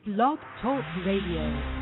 Blog Talk Radio.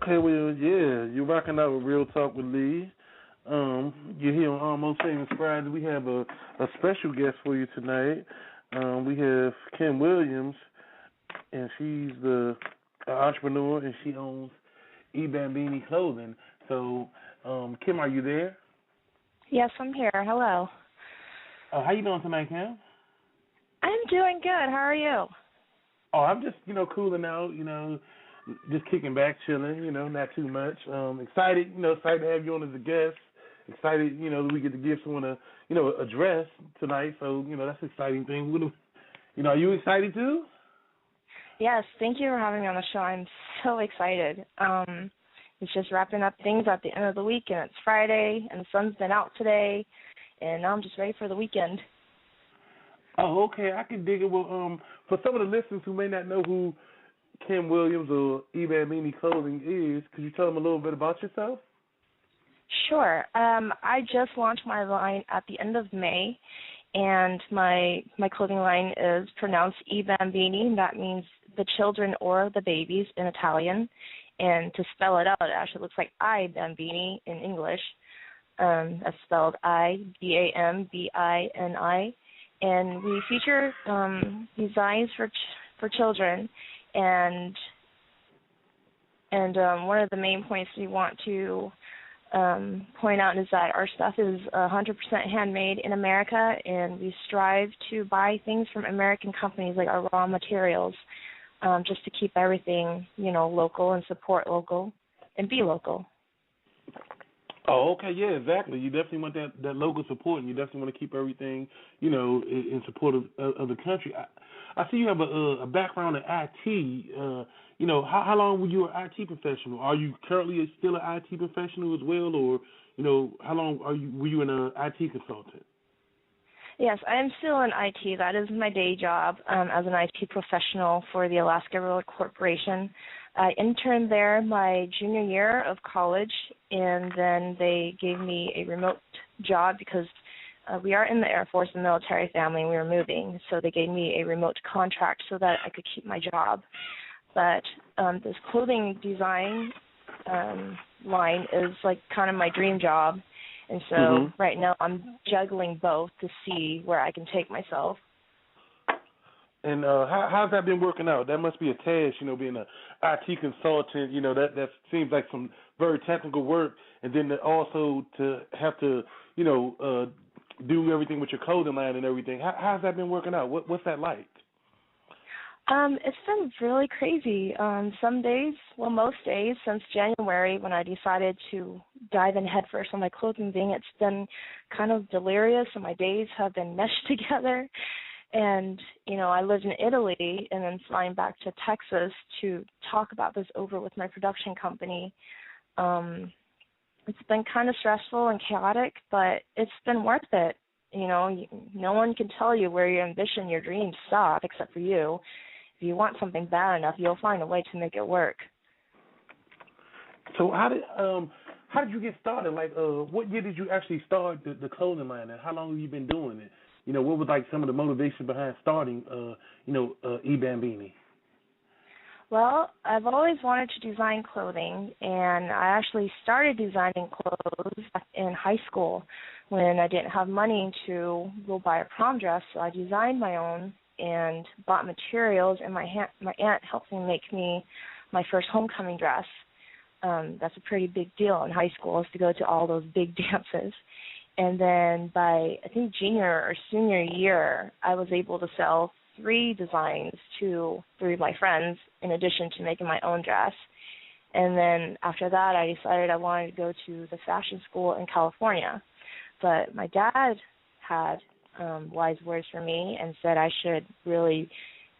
Okay, well, yeah, you're rocking out with Real Talk with Lee. You're here on Almost Famous Friday. We have a special guest for you tonight. We have Kim Williams, and she's the entrepreneur, and she owns eBambini Clothing. So, Kim, are you there? Yes, I'm here. Hello. How you doing tonight, Kim? I'm doing good. How are you? Oh, I'm just, cooling out, just kicking back, chilling, not too much. Excited to have you on as a guest. Excited, that we get to give someone a address tonight. So, that's an exciting thing. Are you excited too? Yes, thank you for having me on the show. I'm so excited. It's just wrapping up things at the end of the week, and it's Friday, and the sun's been out today, and now I'm just ready for the weekend. Oh, okay. I can dig it. Well, for some of the listeners who may not know who Kim Williams or eBambini Clothing is, could you tell them a little bit about yourself? Sure. I just launched my line at the end of May, and my clothing line is pronounced eBambini. That means the children or the babies in Italian. And to spell it out, it actually looks like I Bambini in English. That's spelled IBAMBINI. And we feature designs for children, and one of the main points we want to point out is that our stuff is 100% handmade in America, and we strive to buy things from American companies, like our raw materials, just to keep everything, local and support local and be local. Oh, okay, yeah, exactly. You definitely want that local support, and you definitely want to keep everything, in support of the country. I see you have a background in IT. How long were you an IT professional? Are you currently still an IT professional as well, or how long were you an IT consultant? Yes, I am still in IT. That is my day job as an IT professional for the Alaska Railroad Corporation. I interned there my junior year of college, and then they gave me a remote job because we are in the Air Force and military family, and we were moving, so they gave me a remote contract so that I could keep my job. But this clothing design line is like kind of my dream job. And so right now I'm juggling both to see where I can take myself. And how's that been working out? That must be a task, being an IT consultant. That seems like some very technical work, and then also to have to, do everything with your clothing line and everything. How's that been working out? What's that like? It's been really crazy. Some days, well, most days since January when I decided to dive in headfirst on my clothing thing, it's been kind of delirious, and my days have been meshed together. And, I lived in Italy and then flying back to Texas to talk about this over with my production company. It's been kind of stressful and chaotic, but it's been worth it. No one can tell you where your ambition, your dreams stop except for you. If you want something bad enough, you'll find a way to make it work. So how did you get started? Like, what year did you actually start the clothing line, and how long have you been doing it? What was like some of the motivation behind starting, eBambini? Well, I've always wanted to design clothing, and I actually started designing clothes in high school when I didn't have money to go buy a prom dress, so I designed my own and bought materials, and my aunt helped me make me my first homecoming dress. That's a pretty big deal in high school, is to go to all those big dances. And then by, I think, junior or senior year, I was able to sell 3 designs to 3 of my friends in addition to making my own dress. And then after that, I decided I wanted to go to the fashion school in California. But my dad had wise words for me and said I should really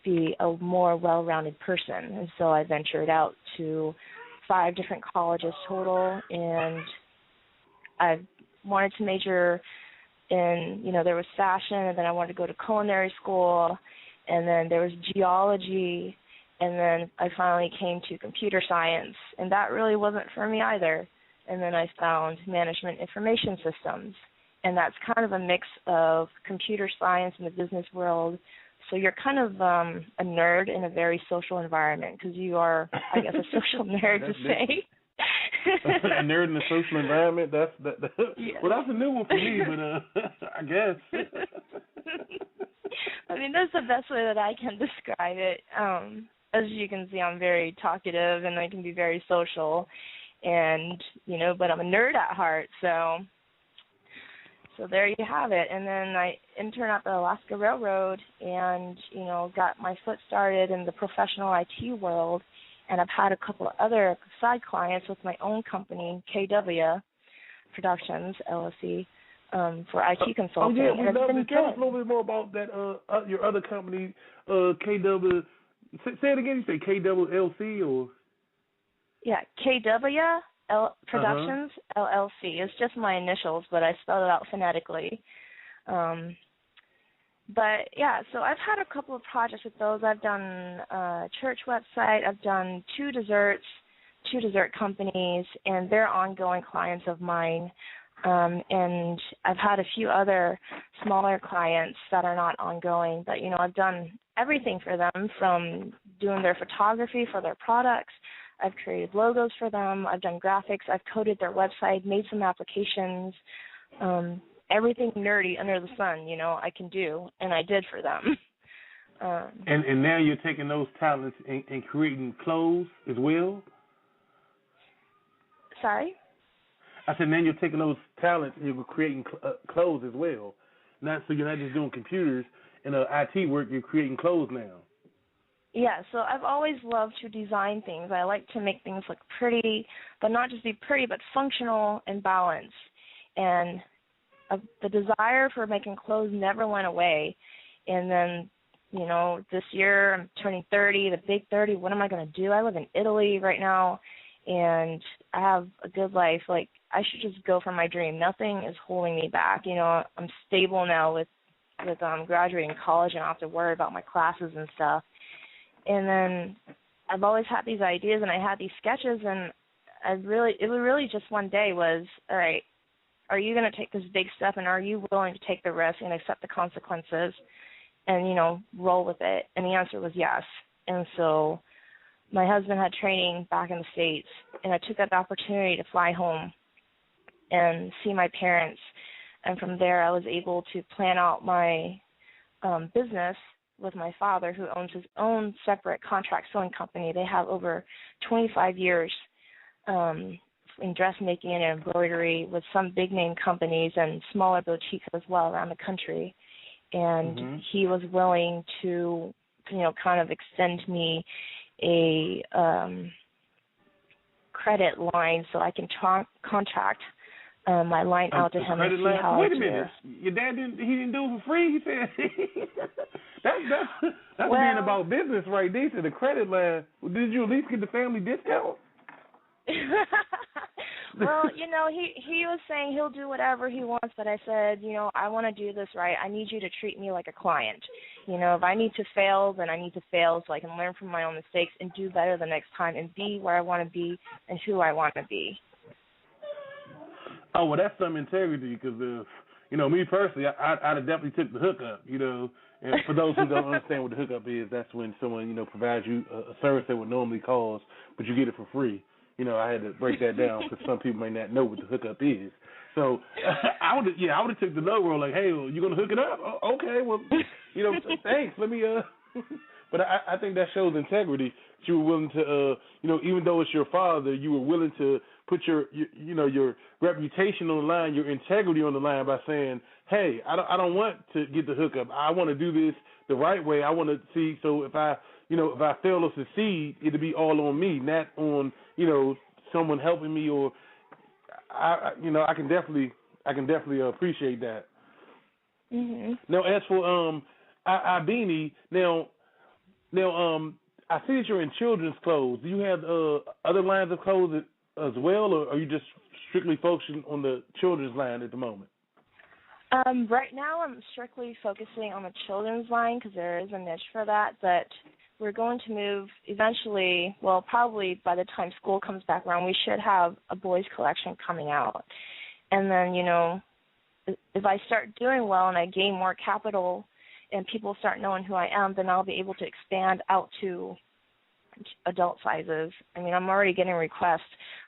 be a more well-rounded person. And so I ventured out to 5 different colleges total, and I wanted to major in, there was fashion, and then I wanted to go to culinary school, and then there was geology, and then I finally came to computer science, and that really wasn't for me either. And then I found management information systems, and that's kind of a mix of computer science and the business world. So you're kind of a nerd in a very social environment, because you are, I guess, a social nerd to say. A nerd in a social environment. That's Yes. Well, that's a new one for me, but I guess. I mean, that's the best way that I can describe it. As you can see, I'm very talkative and I can be very social, and but I'm a nerd at heart. So there you have it. And then I interned at the Alaska Railroad, and got my foot started in the professional IT world. And I've had a couple of other side clients with my own company, KW Productions, LLC, for IT consulting. Oh, yeah, and it's been tell us good. a little bit more about that, your other company, KW. Say it again, you say KWLC or? Yeah, KW Productions, LLC. It's just my initials, but I spelled it out phonetically. But, yeah, so I've had a couple of projects with those. I've done a church website. I've done 2 dessert companies, and they're ongoing clients of mine. And I've had a few other smaller clients that are not ongoing. But, I've done everything for them, from doing their photography for their products. I've created logos for them. I've done graphics. I've coded their website, made some applications. Everything nerdy under the sun, I can do, and I did for them. And now you're taking those talents and creating clothes as well? Sorry? I said now you're taking those talents and you're creating clothes as well. So you're not just doing computers and IT work, you're creating clothes now. Yeah, so I've always loved to design things. I like to make things look pretty, but not just be pretty, but functional and balanced. And the desire for making clothes never went away. And then, this year I'm turning 30, the big 30. What am I going to do? I live in Italy right now, and I have a good life. Like, I should just go for my dream. Nothing is holding me back. I'm stable now with graduating college, and I don't have to worry about my classes and stuff. And then I've always had these ideas, and I had these sketches, and it was really just one day was, all right, are you going to take this big step, and are you willing to take the risk and accept the consequences and, roll with it? And the answer was yes. And so my husband had training back in the States, and I took that opportunity to fly home and see my parents. And from there, I was able to plan out my business with my father, who owns his own separate contract sewing company. They have over 25 years in dressmaking and embroidery with some big-name companies and smaller boutiques as well around the country. And he was willing to, kind of extend me a credit line so I can contract my line out to him and see how Wait a minute. Your dad didn't do it for free? He said that's being about business right there. To the credit line. Did you at least get the family discount? Well, he was saying he'll do whatever he wants, but I said, I want to do this right. I need you to treat me like a client. If I need to fail, then I need to fail so I can learn from my own mistakes and do better the next time and be where I want to be and who I want to be. Oh, well, that's some integrity because, me personally, I'd have definitely took the hookup, And for those who don't understand what the hookup is, that's when someone, provides you a service that would normally cost, but you get it for free. I had to break that down because some people may not know what the hookup is. So I would have took the low road, like, hey, you going to hook it up? Oh, okay, well, thanks. Let me, But I think that shows integrity. That you were willing to, even though it's your father, you were willing to put your reputation on the line, your integrity on the line by saying, hey, I don't want to get the hookup. I want to do this the right way. I want to see. So if I fail or succeed, it'll be all on me, not on someone helping me. Or I can definitely appreciate that. Mm-hmm. Now, as for Beanie, now I see that you're in children's clothes. Do you have other lines of clothes as well, or are you just strictly focusing on the children's line at the moment? Right now I'm strictly focusing on the children's line because there is a niche for that, but we're going to move eventually, well, probably by the time school comes back around, we should have a boys' collection coming out. And then, if I start doing well and I gain more capital and people start knowing who I am, then I'll be able to expand out to adult sizes. I mean, I'm already getting requests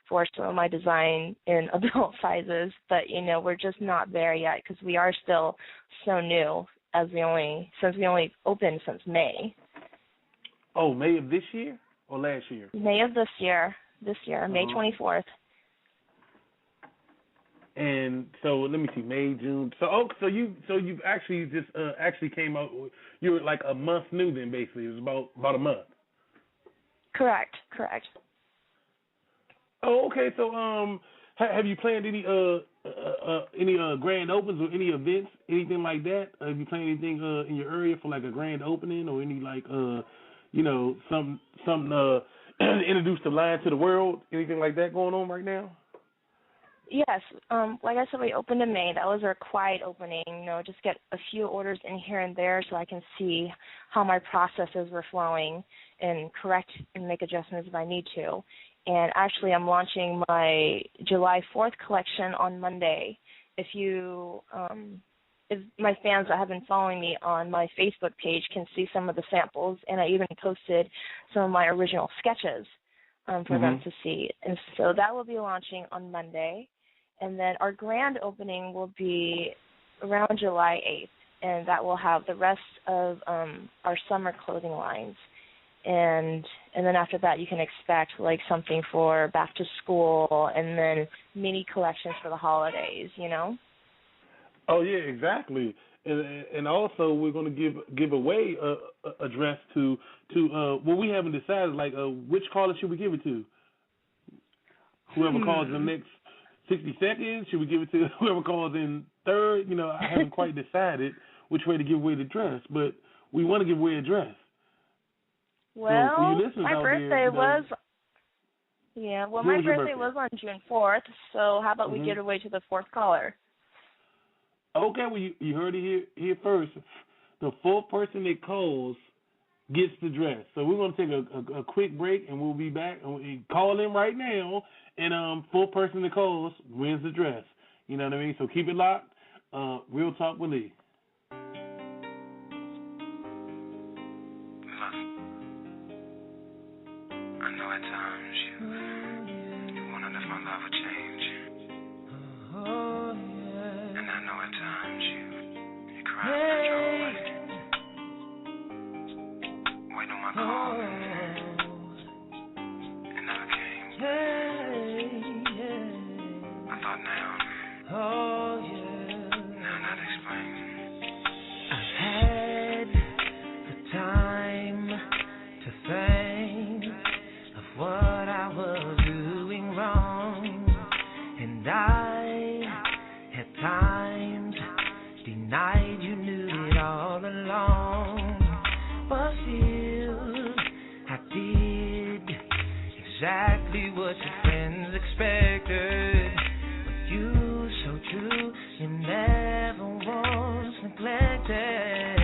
for some of my design in adult sizes, but, we're just not there yet because we are still so new since we only opened since May. Oh, May of this year or last year? May of this year, May 24th. And so let me see, May, June. So you've actually just came out. You were like a month new then, basically. It was about a month. Correct. Oh, okay. So have you planned any grand opens or any events, anything like that? Have you planned anything in your area for like a grand opening or any like something introduce the line to the world, anything like that going on right now? Yes, like I said, we opened in May. That was our quiet opening, just get a few orders in here and there so I can see how my processes were flowing and correct and make adjustments if I need to. And actually, I'm launching my July 4th collection on Monday. If my fans that have been following me on my Facebook page can see some of the samples, and I even posted some of my original sketches for them to see. And so that will be launching on Monday. And then our grand opening will be around July 8th, and that will have the rest of our summer clothing lines. And then after that, you can expect like something for back to school and then mini collections for the holidays, Oh, yeah, exactly. and also we're going to give away a dress to well, we haven't decided like which caller should we give it to? Whoever calls in the next 60 seconds, should we give it to whoever calls in third? You know, I haven't quite decided which way to give away the dress, but we want to give away a dress. Well, so my birthday was my birthday was on June 4th, so how about we give it away to the fourth caller? Okay, well, you heard it here first. The fourth person that calls gets the dress. So we're going to take a quick break, and we'll be back. And call in right now, and fourth person that calls wins the dress. You know what I mean? So keep it locked. Real Talk with Lee. I know at times you wonder if my love would change. And I know at times you cry and throw away. Waiting on my call. It never came. I thought now I'd explain. I've had the time to think of what I was doing wrong, and I at times denied you knew it all along, but still I did exactly what your friends expected. But you, so true, you never once neglected.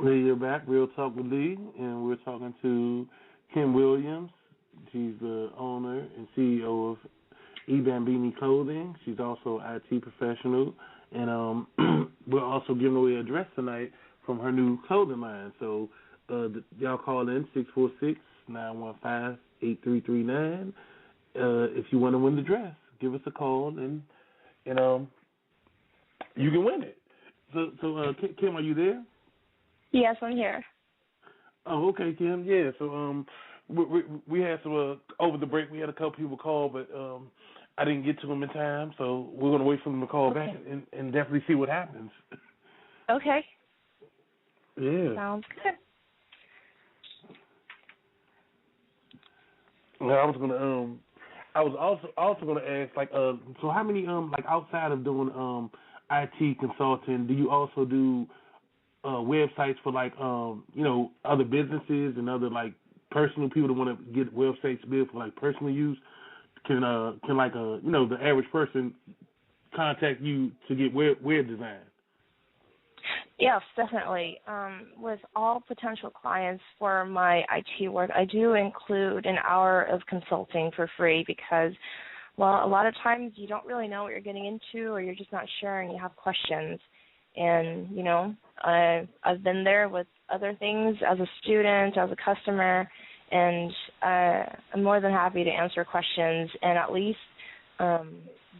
You're back, Real Talk with Lee, and we're talking to Kim Williams. She's the owner and CEO of eBambini Clothing. She's also an IT professional, and we're also giving away a dress tonight from her new clothing line. So y'all call in 646-915-8339 if you want to win the dress. Give us a call, and you can win it. So Kim, are you there? Yes, I'm here. Oh, okay, Kim. Yeah. So we had some over the break. We had a couple people call, but I didn't get to them in time, so we're gonna wait for them to call back and definitely see what happens. Okay. Yeah. Sounds good. I was also gonna ask, like, so how many like outside of doing IT consulting, do you also do websites for like other businesses and other like personal people that want to get websites built for like personal use? Can like the average person contact you to get web design? Yes, definitely. With all potential clients for my IT work, I do include an hour of consulting for free because, well, a lot of times you don't really know what you're getting into or you're just not sure and you have questions. And, I've been there with other things as a student, as a customer, and I'm more than happy to answer questions and at least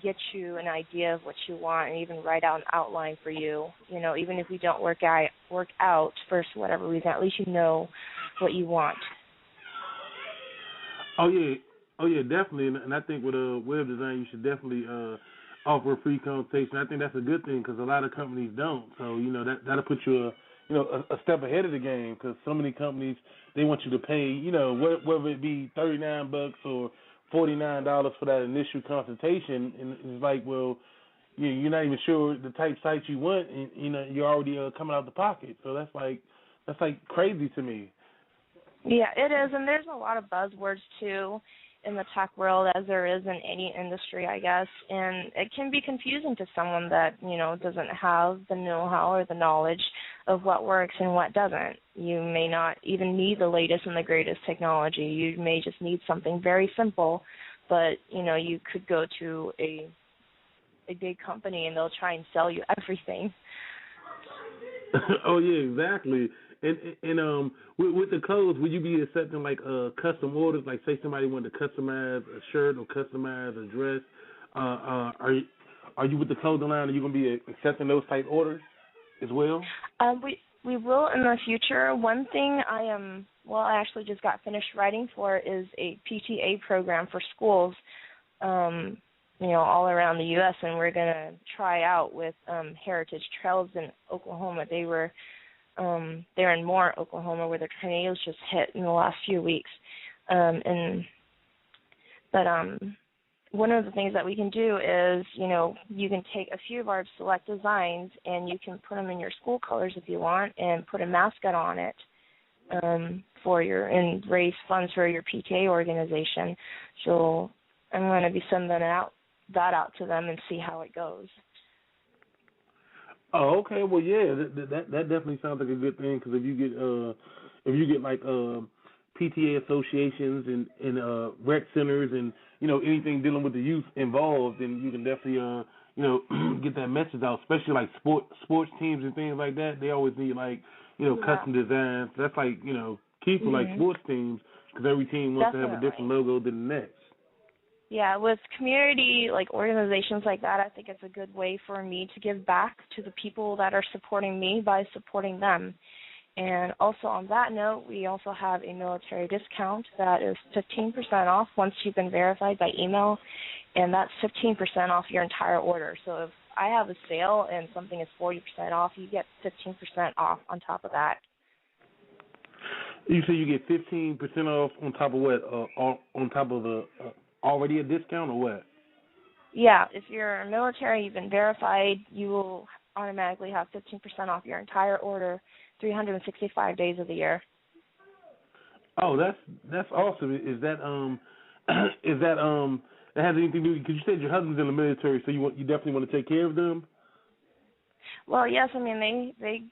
get you an idea of what you want and even write out an outline for you. Even if we don't work out for whatever reason, at least you know what you want. Oh yeah, definitely. And I think with web design, you should definitely offer a free consultation. I think that's a good thing because a lot of companies don't. So that'll put you a step ahead of the game because so many companies they want you to pay whether it be $39 or $49 for that initial consultation, and it's like, well, you're not even sure the type site you want, and you're already coming out the pocket. So that's like crazy to me. Yeah, it is, and there's a lot of buzzwords too in the tech world, as there is in any industry, I guess, and it can be confusing to someone that doesn't have the know-how or the knowledge of what works and what doesn't. You may not even need the latest and the greatest technology. You may just need something very simple, but you could go to a big company and they'll try and sell you everything. Oh yeah, exactly. And with the clothes, would you be accepting like custom orders? Like say somebody wanted to customize a shirt or customize a dress. Are you with the clothing line? Are you gonna be accepting those type orders as well? We will in the future. One thing I actually just got finished writing for is a PTA program for schools, all around the U.S. and we're gonna try out with Heritage Trails in Oklahoma. They're in Moore, Oklahoma, where the tornadoes just hit in the last few weeks. But one of the things that we can do is, you can take a few of our select designs and you can put them in your school colors if you want and put a mascot on it and raise funds for your PTA organization. So I'm going to be sending that out to them and see how it goes. Oh, okay. Well, yeah, that definitely sounds like a good thing because if you get like PTA associations and rec centers and anything dealing with the youth involved, then you can definitely get that message out. Especially like sports teams and things like that. They always need like custom designs. That's like key for like sports teams because every team wants to have a different logo than the next. Yeah, with community like organizations like that, I think it's a good way for me to give back to the people that are supporting me by supporting them. And also on that note, we also have a military discount that is 15% off once you've been verified by email, and that's 15% off your entire order. So if I have a sale and something is 40% off, you get 15% off on top of that. You say you get 15% off on top of what? On top of the already a discount or what? Yeah, if you're military, you've been verified, you will automatically have 15% off your entire order, 365 days of the year. Oh, that's awesome. Is that that has anything to do? Because you said your husband's in the military, so you definitely want to take care of them. Well, yes. I mean, they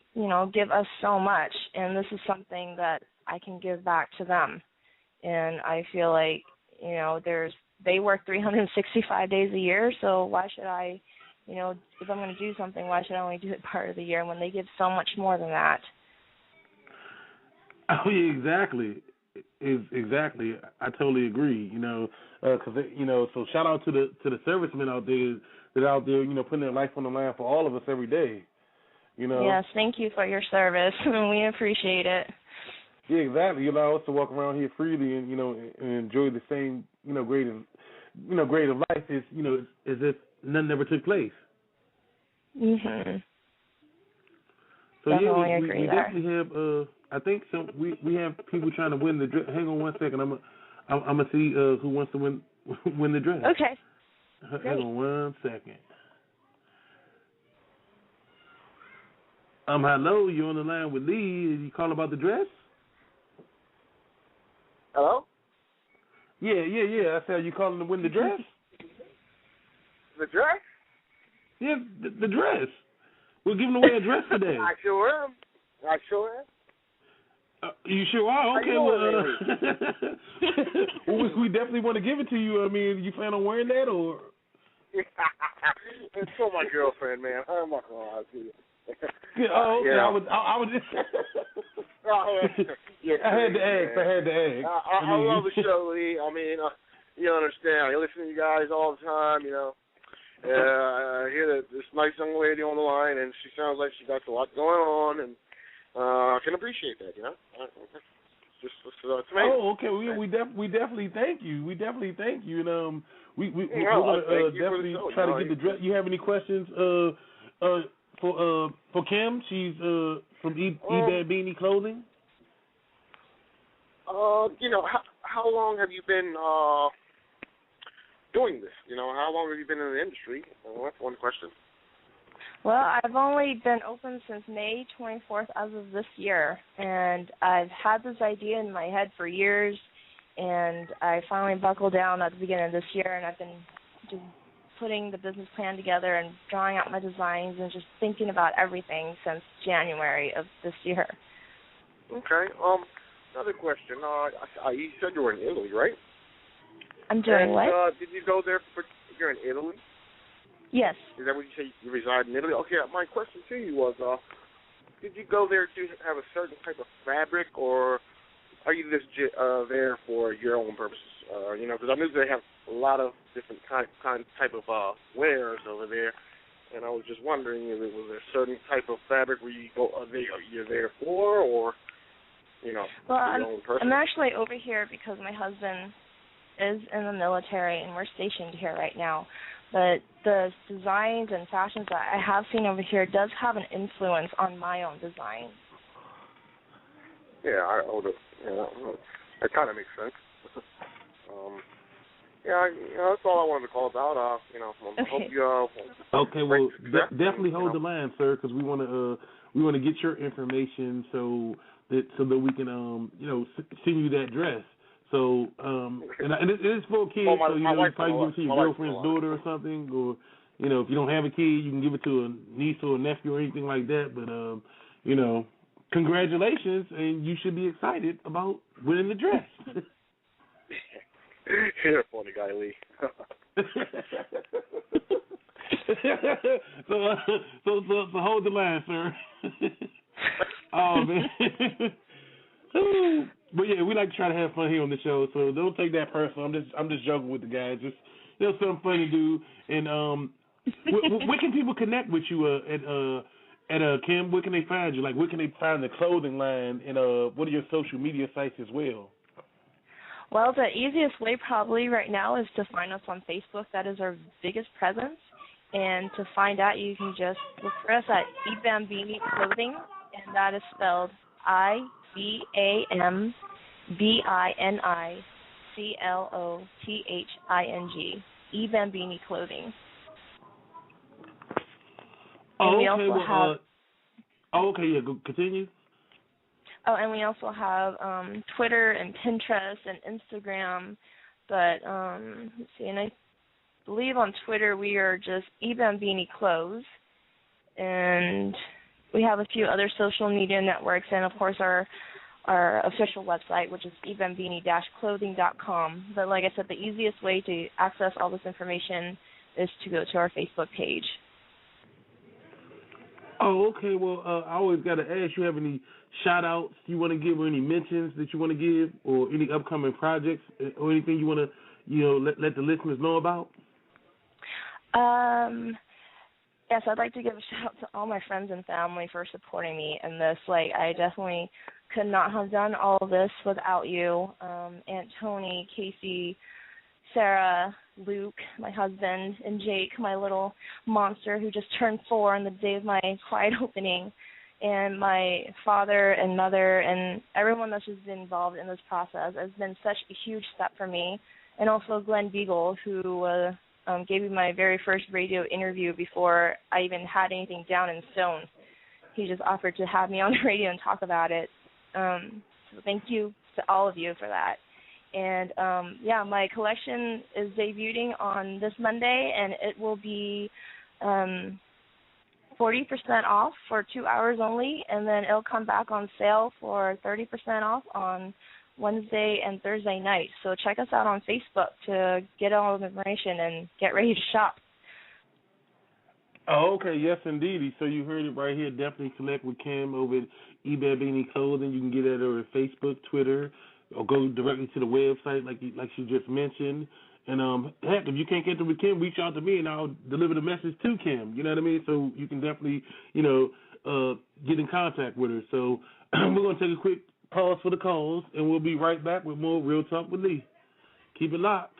give us so much, and this is something that I can give back to them, and I feel like they work 365 days a year, so why should I, if I'm going to do something, why should I only do it part of the year when they give so much more than that? Oh, yeah, exactly. Exactly. I totally agree, because, so shout out to the servicemen out there that are out there, putting their life on the line for all of us every day, Yes, thank you for your service. We appreciate it. Yeah, exactly. You allow us to walk around here freely and and enjoy the same grade of grade of life as as if none ever took place. Mhm. So Definitely yeah, agree we there. definitely have. I think so. We have people trying to win the dress. Hang on one second. I'm gonna see who wants to win win the dress. Okay. Hang Great. on one second. Hello. You're on the line with Lee. You calling about the dress? Hello? Yeah. I said, are you calling to win the dress? The dress? Yeah, the dress. We're giving away a dress today. I sure am. You sure are? Okay, well, we definitely want to give it to you. I mean, you plan on wearing that, or? It's for my girlfriend, man. I'm not gonna lie to you. Yeah, oh, okay. Yeah. I was just. You're I had to crazy, ask. man. I had to ask. I love the show, Lee. I mean, you understand. I listen to you guys all the time, I hear that this nice young lady on the line, and she sounds like she got a lot going on, and I can appreciate that, It's amazing. Oh, okay. We definitely thank you. We definitely thank you, and we're Well, gonna definitely try to get the dress. You have any questions for Kim? She's from Beanie Clothing. How long have you been doing this? How long have you been in the industry? Well, that's one question. Well, I've only been open since May 24th as of this year, and I've had this idea in my head for years, and I finally buckled down at the beginning of this year, and I've been just putting the business plan together and drawing out my designs and just thinking about everything since January of this year. Okay. Another question. You said you were in Italy, right? I'm doing what? Did you go there you're in Italy? Yes. Is that what you say? You reside in Italy? Okay. My question to you was, did you go there to have a certain type of fabric, or are you just there for your own purposes? Because I knew they have a lot of different type of wares over there, and I was just wondering if it was a certain type of fabric where you're there for, or well, for your own person? I'm actually over here because my husband is in the military, and we're stationed here right now. But the designs and fashions that I have seen over here does have an influence on my own design. Yeah, that kind of makes sense. That's all I wanted to call about. Okay. Hope you. Okay, well, definitely hold the line, sir, because we want to get your information so that we can send you that dress. So and it is for kids, well, so you probably give it to your girlfriend's daughter or something, or if you don't have a kid, you can give it to a niece or a nephew or anything like that. But congratulations, and you should be excited about winning the dress. You're a funny guy, Lee. so hold the line, sir. Oh man. But yeah, we like to try to have fun here on the show, so don't take that personal. I'm just joking with the guys. Just something fun to do. And where can people connect with you at Kim? Where can they find you? Like, where can they find the clothing line? And what are your social media sites as well? Well, the easiest way probably right now is to find us on Facebook. That is our biggest presence. And to find out, you can just look for us at eBambini Clothing, and that is spelled IBAMBINICLOTHING. eBambini Clothing. Oh, and we okay. also have. Okay. Yeah. Go continue. Oh, and we also have Twitter and Pinterest and Instagram. But let's see, and I believe on Twitter we are just eBambini Clothes, and we have a few other social media networks, and of course our official website, which is ebambini-clothing.com. But like I said, the easiest way to access all this information is to go to our Facebook page. Oh, okay. Well, I always got to ask, you have any shout-outs you want to give, or any mentions that you want to give, or any upcoming projects, or anything you want to, let the listeners know about? Yes, I'd like to give a shout out to all my friends and family for supporting me in this. Like, I definitely could not have done all of this without you. Aunt Tony, Casey, Sarah, Luke, my husband, and Jake, my little monster who just turned 4 on the day of my quiet opening, and my father and mother and everyone that's just been involved in this process has been such a huge step for me. And also Glenn Beagle, who gave me my very first radio interview before I even had anything down in stone. He just offered to have me on the radio and talk about it. So thank you to all of you for that. And, my collection is debuting on this Monday, and it will be 40% off for 2 hours only, and then it'll come back on sale for 30% off on Wednesday and Thursday night. So check us out on Facebook to get all the information and get ready to shop. Oh, okay, yes, indeed. So you heard it right here. Definitely connect with Kim over at eBay Beanie Clothing. You can get it over Facebook, Twitter, or go directly to the website like she just mentioned. And heck, if you can't get with Kim, reach out to me and I'll deliver the message to Kim. You know what I mean? So you can definitely, get in contact with her. So we're going to take a quick pause for the calls, and we'll be right back with more Real Talk with Lee. Keep it locked.